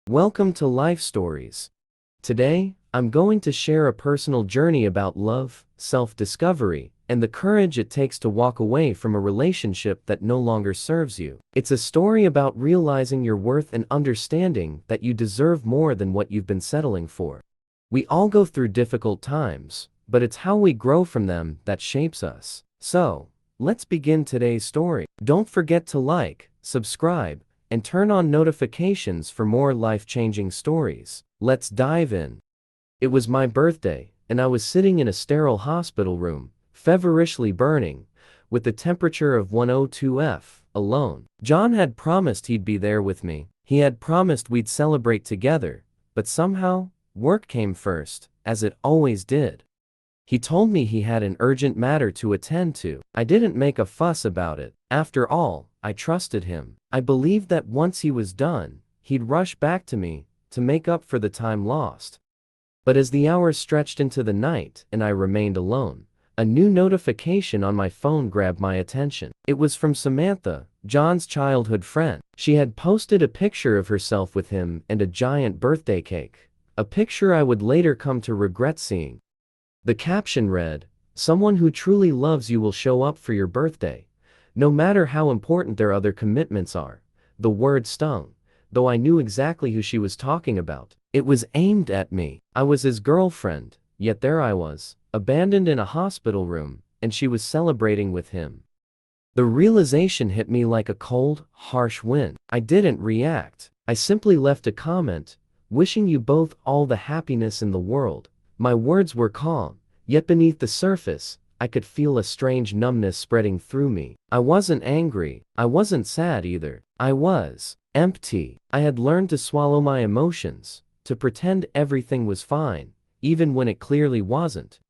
Welcome to Life Stories. Today, I'm going to share a personal journey about love, self-discovery, and the courage it takes to walk away from a relationship that no longer serves you. It's a story about realizing your worth and understanding that you deserve more than what you've been settling for. We all go through difficult times, but it's how we grow from them that shapes us. So, let's begin today's story. Don't forget to like, subscribe, and turn on notifications for more life-changing stories. Let's dive in. It was my birthday, and I was sitting in a sterile hospital room, feverishly burning, with the temperature of 102°F, alone. John had promised he'd be there with me. He had promised we'd celebrate together, but somehow, work came first, as it always did. He told me he had an urgent matter to attend to. I didn't make a fuss about it. After all, I trusted him. I believed that once he was done, he'd rush back to me, to make up for the time lost. But as the hours stretched into the night and I remained alone, a new notification on my phone grabbed my attention. It was from Samantha, John's childhood friend. She had posted a picture of herself with him and a giant birthday cake, a picture I would later come to regret seeing. The caption read, "Someone who truly loves you will show up for your birthday, no matter how important their other commitments are." The word stung, though I knew exactly who she was talking about. It was aimed at me. I was his girlfriend, yet there I was, abandoned in a hospital room, and she was celebrating with him. The realization hit me like a cold, harsh wind. I didn't react. I simply left a comment, "Wishing you both all the happiness in the world." My words were calm, yet beneath the surface, I could feel a strange numbness spreading through me. I wasn't angry. I wasn't sad either. I was empty. I had learned to swallow my emotions, to pretend everything was fine, even when it clearly wasn't.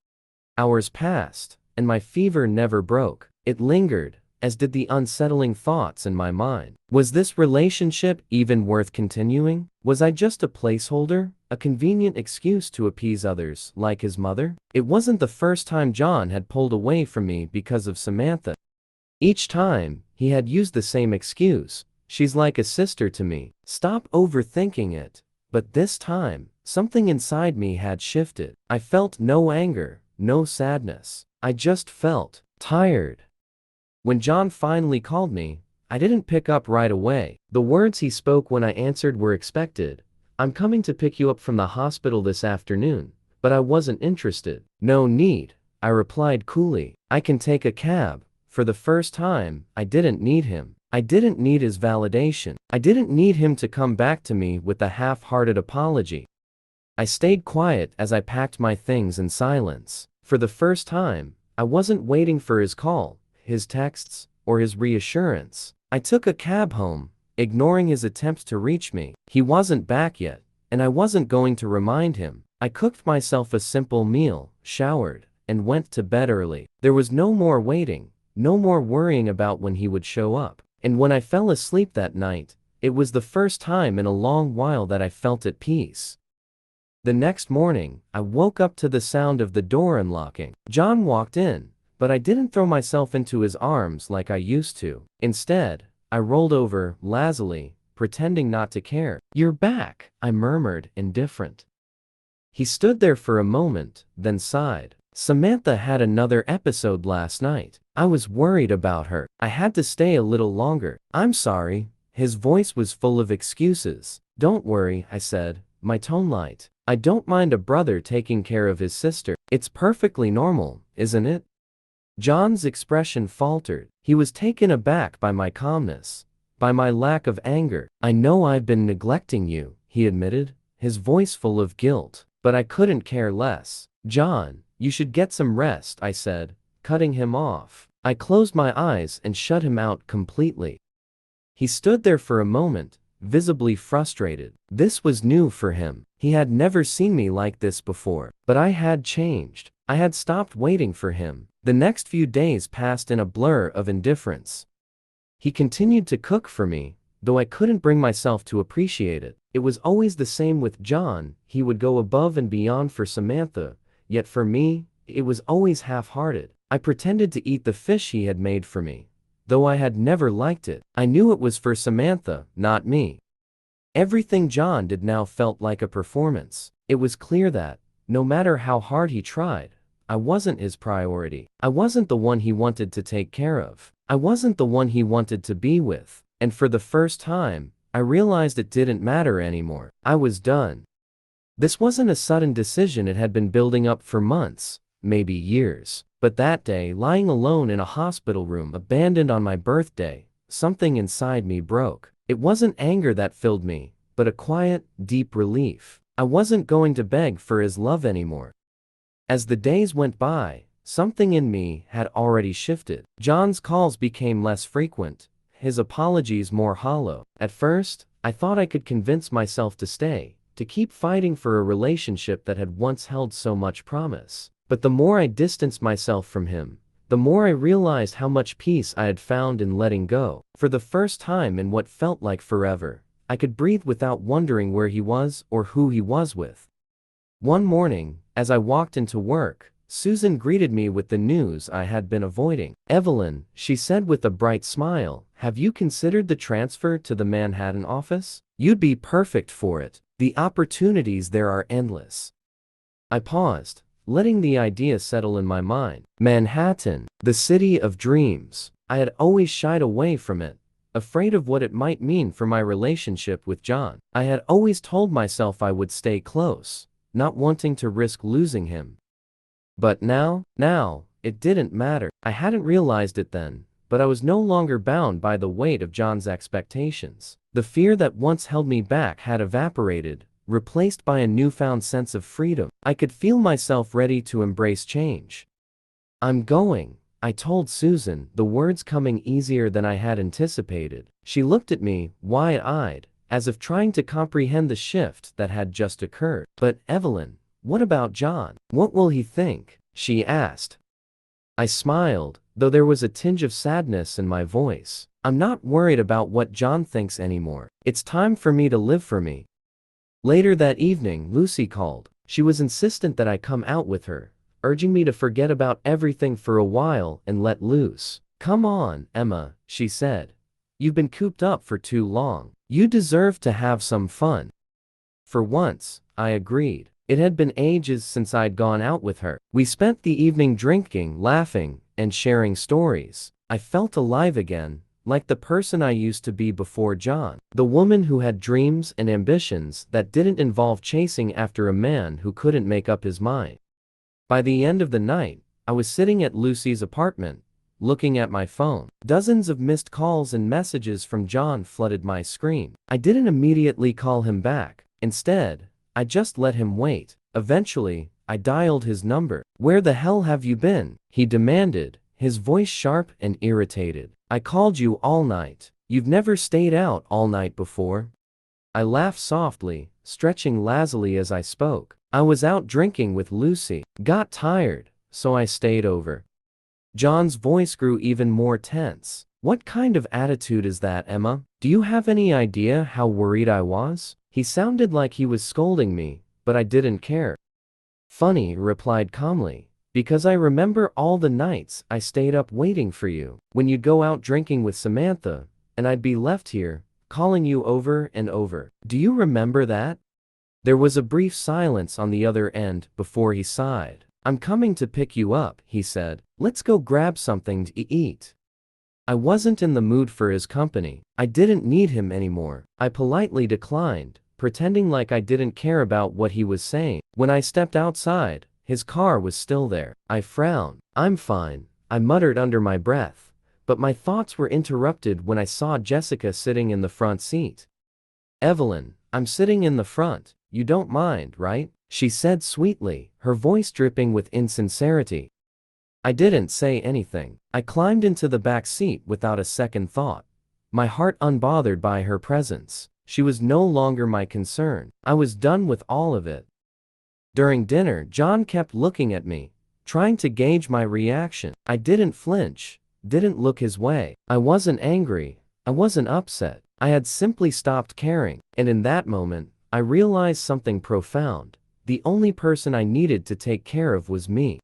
Hours passed, and my fever never broke. It lingered, as did the unsettling thoughts in my mind. Was this relationship even worth continuing? Was I just a placeholder, a convenient excuse to appease others, like his mother? It wasn't the first time John had pulled away from me because of Samantha. Each time, he had used the same excuse: "She's like a sister to me. Stop overthinking it." But this time, something inside me had shifted. I felt no anger, no sadness. I just felt tired. When John finally called me, I didn't pick up right away. The words he spoke when I answered were expected. "I'm coming to pick you up from the hospital this afternoon," but I wasn't interested. "No need," I replied coolly. "I can take a cab." For the first time, I didn't need him. I didn't need his validation. I didn't need him to come back to me with a half-hearted apology. I stayed quiet as I packed my things in silence. For the first time, I wasn't waiting for his call, his texts, or his reassurance. I took a cab home, ignoring his attempts to reach me. He wasn't back yet, and I wasn't going to remind him. I cooked myself a simple meal, showered, and went to bed early. There was no more waiting, no more worrying about when he would show up. And when I fell asleep that night, it was the first time in a long while that I felt at peace. The next morning, I woke up to the sound of the door unlocking. John walked in, but I didn't throw myself into his arms like I used to. Instead, I rolled over, lazily, pretending not to care. "You're back," I murmured, indifferent. He stood there for a moment, then sighed. "Samantha had another episode last night. I was worried about her. I had to stay a little longer." "I'm sorry." His voice was full of excuses. "Don't worry," I said, my tone light. "I don't mind a brother taking care of his sister. It's perfectly normal, isn't it?" John's expression faltered. He was taken aback by my calmness, by my lack of anger. "I know I've been neglecting you," he admitted, his voice full of guilt, "but I couldn't care less." "John, you should get some rest," I said, cutting him off. I closed my eyes and shut him out completely. He stood there for a moment, visibly frustrated. This was new for him. He had never seen me like this before. But I had changed. I had stopped waiting for him. The next few days passed in a blur of indifference. He continued to cook for me, though I couldn't bring myself to appreciate it. It was always the same with John. He would go above and beyond for Samantha, yet for me, it was always half-hearted. I pretended to eat the fish he had made for me, though I had never liked it. I knew it was for Samantha, not me. Everything John did now felt like a performance. It was clear that, no matter how hard he tried, I wasn't his priority. I wasn't the one he wanted to take care of. I wasn't the one he wanted to be with. And for the first time, I realized it didn't matter anymore. I was done. This wasn't a sudden decision. It had been building up for months, maybe years. But that day, lying alone in a hospital room, abandoned on my birthday, something inside me broke. It wasn't anger that filled me, but a quiet, deep relief. I wasn't going to beg for his love anymore. As the days went by, something in me had already shifted. John's calls became less frequent, his apologies more hollow. At first, I thought I could convince myself to stay, to keep fighting for a relationship that had once held so much promise. But the more I distanced myself from him, the more I realized how much peace I had found in letting go. For the first time in what felt like forever, I could breathe without wondering where he was or who he was with. One morning, as I walked into work, Susan greeted me with the news I had been avoiding. "Evelyn," she said with a bright smile, "have you considered the transfer to the Manhattan office? You'd be perfect for it. The opportunities there are endless." I paused, letting the idea settle in my mind. Manhattan, the city of dreams. I had always shied away from it, afraid of what it might mean for my relationship with John. I had always told myself I would stay close, not wanting to risk losing him. But now, it didn't matter. I hadn't realized it then, but I was no longer bound by the weight of John's expectations. The fear that once held me back had evaporated, replaced by a newfound sense of freedom. I could feel myself ready to embrace change. "I'm going," I told Susan, the words coming easier than I had anticipated. She looked at me, wide-eyed, as if trying to comprehend the shift that had just occurred. "But Evelyn, what about John? What will he think?" she asked. I smiled, though there was a tinge of sadness in my voice. "I'm not worried about what John thinks anymore. It's time for me to live for me." Later that evening, Lucy called. She was insistent that I come out with her, urging me to forget about everything for a while and let loose. "Come on, Emma," she said. "You've been cooped up for too long. You deserve to have some fun." For once, I agreed. It had been ages since I'd gone out with her. We spent the evening drinking, laughing, and sharing stories. I felt alive again, like the person I used to be before John. The woman who had dreams and ambitions that didn't involve chasing after a man who couldn't make up his mind. By the end of the night, I was sitting at Lucy's apartment, looking at my phone. Dozens of missed calls and messages from John flooded my screen. I didn't immediately call him back. Instead, I just let him wait. Eventually, I dialed his number. "Where the hell have you been?" he demanded, his voice sharp and irritated. "I called you all night. You've never stayed out all night before." I laughed softly, stretching lazily as I spoke. "I was out drinking with Lucy. Got tired, so I stayed over." John's voice grew even more tense. "What kind of attitude is that, Emma? Do you have any idea how worried I was?" He sounded like he was scolding me, but I didn't care. "Funny," replied calmly, "because I remember all the nights I stayed up waiting for you, when you'd go out drinking with Samantha, and I'd be left here, calling you over and over. Do you remember that?" There was a brief silence on the other end before he sighed. "I'm coming to pick you up," he said. "Let's go grab something to eat." I wasn't in the mood for his company. I didn't need him anymore. I politely declined, pretending like I didn't care about what he was saying. When I stepped outside, his car was still there. I frowned. "I'm fine," I muttered under my breath, but my thoughts were interrupted when I saw Jessica sitting in the front seat. "Evelyn, I'm sitting in the front. You don't mind, right?" she said sweetly, her voice dripping with insincerity. I didn't say anything. I climbed into the back seat without a second thought, my heart unbothered by her presence. She was no longer my concern. I was done with all of it. During dinner, John kept looking at me, trying to gauge my reaction. I didn't flinch, didn't look his way. I wasn't angry, I wasn't upset. I had simply stopped caring, and in that moment, I realized something profound. The only person I needed to take care of was me.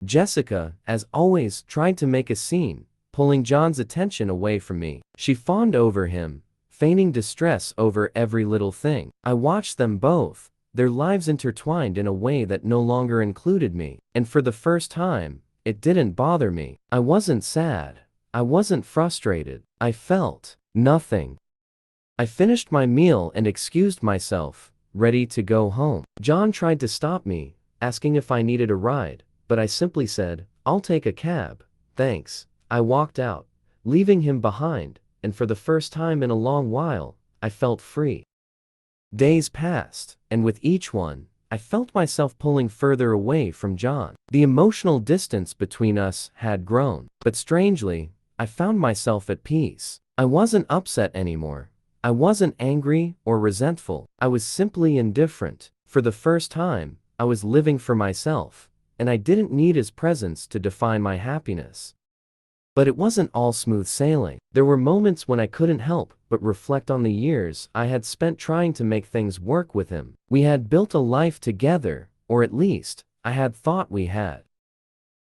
Jessica, as always, tried to make a scene, pulling John's attention away from me. She fawned over him, feigning distress over every little thing. I watched them both, their lives intertwined in a way that no longer included me, and for the first time, it didn't bother me. I wasn't sad. I wasn't frustrated. I felt nothing. I finished my meal and excused myself, ready to go home. John tried to stop me, asking if I needed a ride, but I simply said, "I'll take a cab, thanks." I walked out, leaving him behind, and for the first time in a long while, I felt free. Days passed, and with each one, I felt myself pulling further away from John. The emotional distance between us had grown, but strangely, I found myself at peace. I wasn't upset anymore. I wasn't angry or resentful. I was simply indifferent. For the first time, I was living for myself, and I didn't need his presence to define my happiness. But it wasn't all smooth sailing. There were moments when I couldn't help but reflect on the years I had spent trying to make things work with him. We had built a life together, or at least, I had thought we had.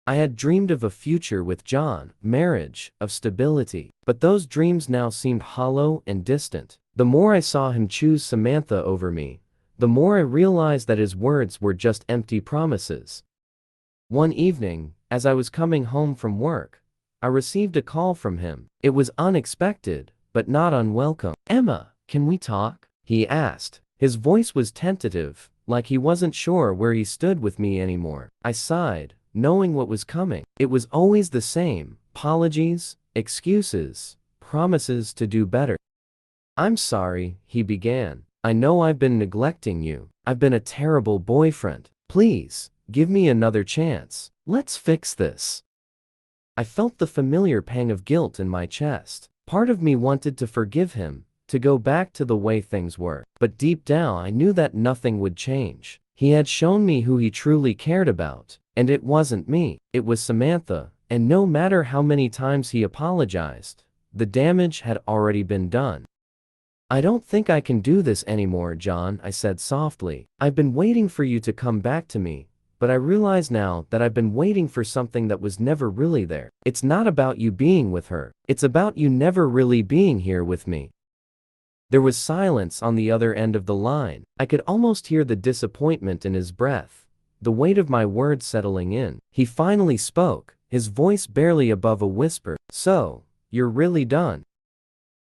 I had dreamed of a future with John, marriage, of stability, but those dreams now seemed hollow and distant. The more I saw him choose Samantha over me, the more I realized that his words were just empty promises. One evening, as I was coming home from work, I received a call from him. It was unexpected, but not unwelcome. "Emma, can we talk?" he asked. His voice was tentative, like he wasn't sure where he stood with me anymore. I sighed, knowing what was coming. It was always the same: apologies, excuses, promises to do better. "I'm sorry," he began. "I know I've been neglecting you. I've been a terrible boyfriend. Please, give me another chance. Let's fix this." I felt the familiar pang of guilt in my chest. Part of me wanted to forgive him, to go back to the way things were. But deep down I knew that nothing would change. He had shown me who he truly cared about, and it wasn't me, it was Samantha, and no matter how many times he apologized, the damage had already been done. "I don't think I can do this anymore, John," I said softly. "I've been waiting for you to come back to me, but I realize now that I've been waiting for something that was never really there. It's not about you being with her. It's about you never really being here with me." There was silence on the other end of the line. I could almost hear the disappointment in his breath, the weight of my words settling in. He finally spoke, his voice barely above a whisper. "So, you're really done?"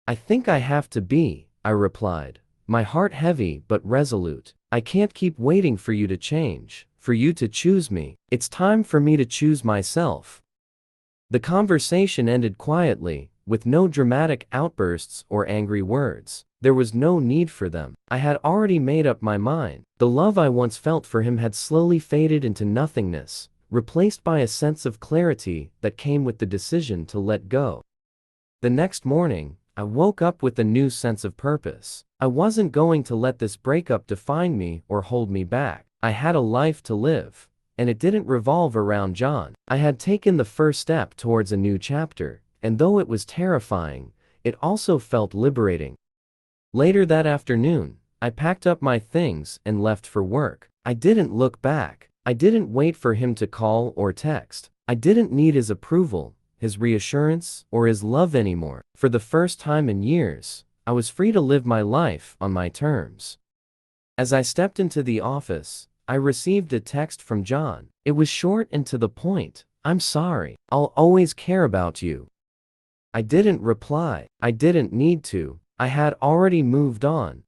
"I think I have to be," I replied, my heart heavy but resolute. "I can't keep waiting for you to change, for you to choose me. It's time for me to choose myself." The conversation ended quietly, with no dramatic outbursts or angry words. There was no need for them. I had already made up my mind. The love I once felt for him had slowly faded into nothingness, replaced by a sense of clarity that came with the decision to let go. The next morning, I woke up with a new sense of purpose. I wasn't going to let this breakup define me or hold me back. I had a life to live, and it didn't revolve around John. I had taken the first step towards a new chapter, and though it was terrifying, it also felt liberating. Later that afternoon, I packed up my things and left for work. I didn't look back. I didn't wait for him to call or text. I didn't need his approval, his reassurance, or his love anymore. For the first time in years, I was free to live my life on my terms. As I stepped into the office, I received a text from John. It was short and to the point. "I'm sorry. I'll always care about you." I didn't reply. I didn't need to. I had already moved on.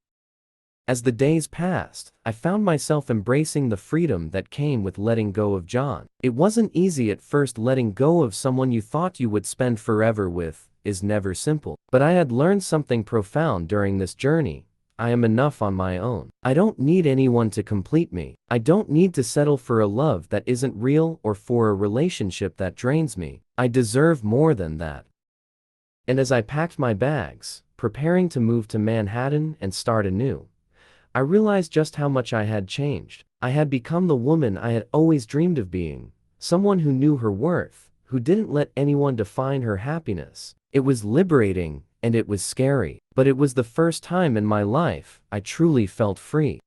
As the days passed, I found myself embracing the freedom that came with letting go of John. It wasn't easy at first. Letting go of someone you thought you would spend forever with is never simple. But I had learned something profound during this journey. I am enough on my own. I don't need anyone to complete me. I don't need to settle for a love that isn't real or for a relationship that drains me. I deserve more than that. And as I packed my bags, preparing to move to Manhattan and start anew, I realized just how much I had changed. I had become the woman I had always dreamed of being, someone who knew her worth, who didn't let anyone define her happiness. It was liberating, and it was scary, but it was the first time in my life I truly felt free.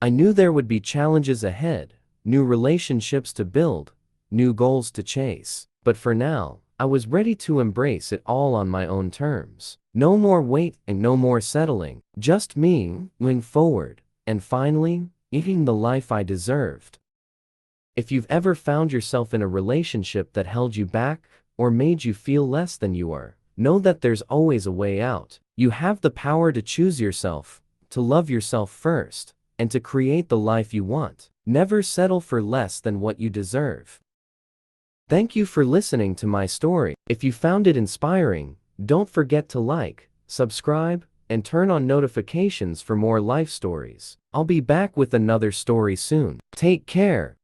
I knew there would be challenges ahead, new relationships to build, new goals to chase, but for now, I was ready to embrace it all on my own terms. No more wait and no more settling, just me, moving forward, and finally, eating the life I deserved. If you've ever found yourself in a relationship that held you back, or made you feel less than you are, know that there's always a way out. You have the power to choose yourself, to love yourself first, and to create the life you want. Never settle for less than what you deserve. Thank you for listening to my story. If you found it inspiring, don't forget to like, subscribe, and turn on notifications for more life stories. I'll be back with another story soon. Take care.